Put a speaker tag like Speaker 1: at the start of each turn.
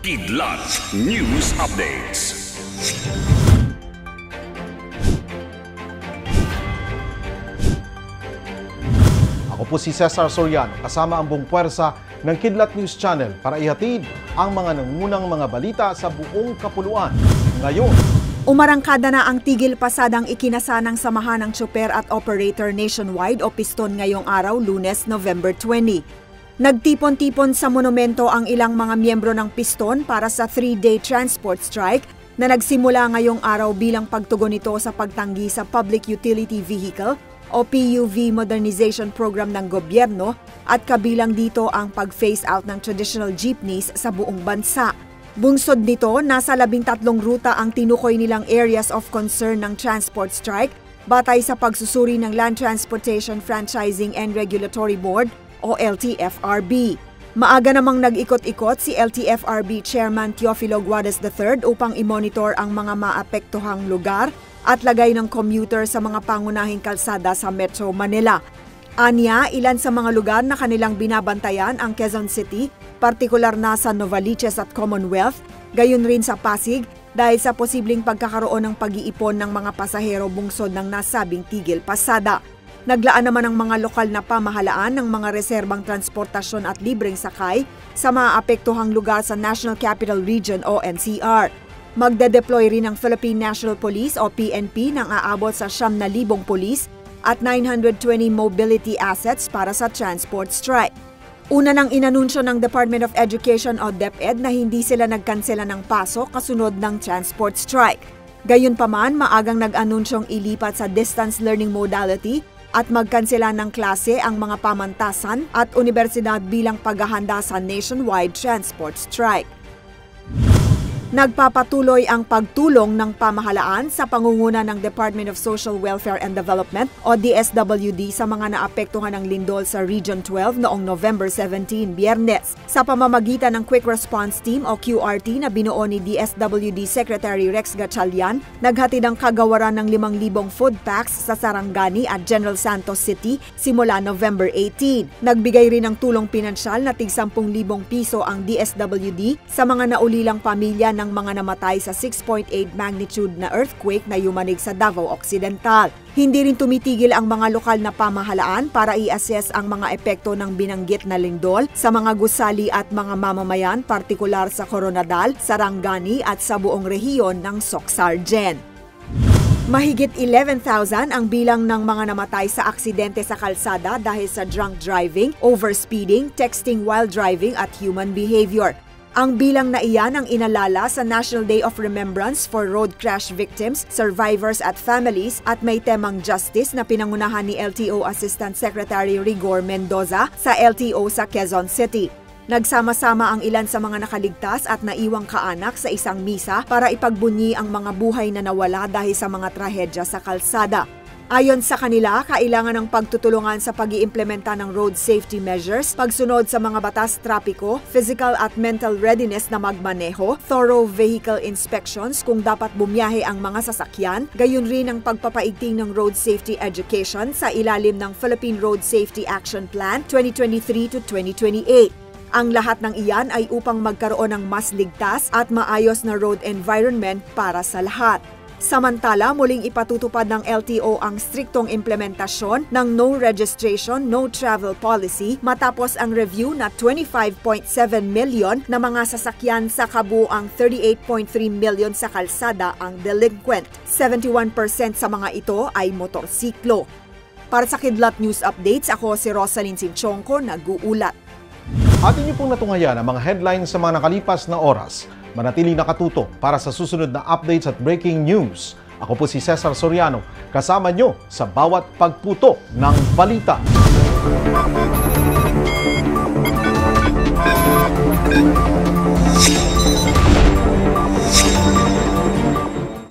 Speaker 1: Kidlat News Updates. Ako po si Cesar Soriano, kasama ang buong puwersa ng Kidlat News Channel para ihatid ang mga nangunang mga balita sa buong kapuluan. Ngayon,
Speaker 2: umarangkada na ang tigil pasadang ikinasa ng Samahan ng Tsoper at Operator Nationwide o Piston ngayong araw, Lunes, November 20. Nagtipon-tipon sa monumento ang ilang mga miyembro ng Piston para sa 3-day transport strike na nagsimula ngayong araw bilang pagtugon nito sa pagtanggi sa Public Utility Vehicle o PUV modernization program ng gobyerno at kabilang dito ang pag-phase out ng traditional jeepneys sa buong bansa. Bunsod nito, nasa 13 ruta ang tinukoy nilang areas of concern ng transport strike batay sa pagsusuri ng Land Transportation Franchising and Regulatory Board o LTFRB. Maaga namang nag-ikot-ikot si LTFRB Chairman Teofilo Guadas III upang i-monitor ang mga maapektuhang lugar at lagay ng commuter sa mga pangunahing kalsada sa Metro Manila. Anya, ilan sa mga lugar na kanilang binabantayan ang Quezon City, partikular na sa Novaliches at Commonwealth, gayon rin sa Pasig dahil sa posibleng pagkakaroon ng pag-iipon ng mga pasahero bungsod ng nasabing tigil pasada. Naglaan naman ang mga lokal na pamahalaan ng mga reserbang transportasyon at libreng sakay sa maapektuhang lugar sa National Capital Region o NCR. Magde-deploy rin ang Philippine National Police o PNP nang aabot sa 9,000 pulis at 920 mobility assets para sa transport strike. Una nang inanunsyo ng Department of Education o DepEd na hindi sila nagkansela ng pasok kasunod ng transport strike. Gayunpaman, maagang nag-anunsyong ilipat sa distance learning modality at magkansela ng klase ang mga pamantasan at universidad bilang paghahanda sa nationwide transport strike. Nagpapatuloy ang pagtulong ng pamahalaan sa pangunguna ng Department of Social Welfare and Development o DSWD sa mga naapektuhan ng lindol sa Region 12 noong November 17, Biyernes. Sa pamamagitan ng Quick Response Team o QRT na binuo ni DSWD Secretary Rex Gatchalian, naghatid ang kagawaran ng 5,000 food packs sa Sarangani at General Santos City simula November 18. Nagbigay rin ng tulong pinansyal na tig 10,000 piso ang DSWD sa mga naulilang pamilya ng mga namatay sa 6.8 magnitude na earthquake na yumanig sa Davao Occidental. Hindi rin tumitigil ang mga lokal na pamahalaan para i-assess ang mga epekto ng binanggit na lindol sa mga gusali at mga mamamayan, partikular sa Coronadal, Sarangani at sa buong rehiyon ng Soc-Sargen. Mahigit 11,000 ang bilang ng mga namatay sa aksidente sa kalsada dahil sa drunk driving, overspeeding, texting while driving at human behavior. Ang bilang na iyan ang inalala sa National Day of Remembrance for Road Crash Victims, Survivors at Families at may temang justice na pinangunahan ni LTO Assistant Secretary Rigor Mendoza sa LTO sa Quezon City. Nagsama-sama ang ilan sa mga nakaligtas at naiwang kaanak sa isang misa para ipagbunyi ang mga buhay na nawala dahil sa mga trahedya sa kalsada. Ayon sa kanila, kailangan ng pagtutulungan sa pag-iimplementa ng road safety measures, pagsunod sa mga batas trapiko, physical at mental readiness na magmaneho, thorough vehicle inspections kung dapat bumiyahe ang mga sasakyan, gayon rin ang pagpapaigting ng road safety education sa ilalim ng Philippine Road Safety Action Plan 2023 to 2028. Ang lahat ng iyan ay upang magkaroon ng mas ligtas at maayos na road environment para sa lahat. Samantala, muling ipatutupad ng LTO ang striktong implementasyon ng no registration, no travel policy matapos ang review na 25.7 million na mga sasakyan sa kabuuang 38.3 million sa kalsada ang delinquent. 71% sa mga ito ay motorsiklo. Para sa Kidlat News Updates, ako si Rosalyn Sinchonko, nag-uulat.
Speaker 1: Atin niyo pong natungayan ang mga headlines sa mga nakalipas na oras. Manatili nakatuto para sa susunod na updates at breaking news. Ako po si Cesar Soriano, kasama nyo sa bawat pagputo ng balita.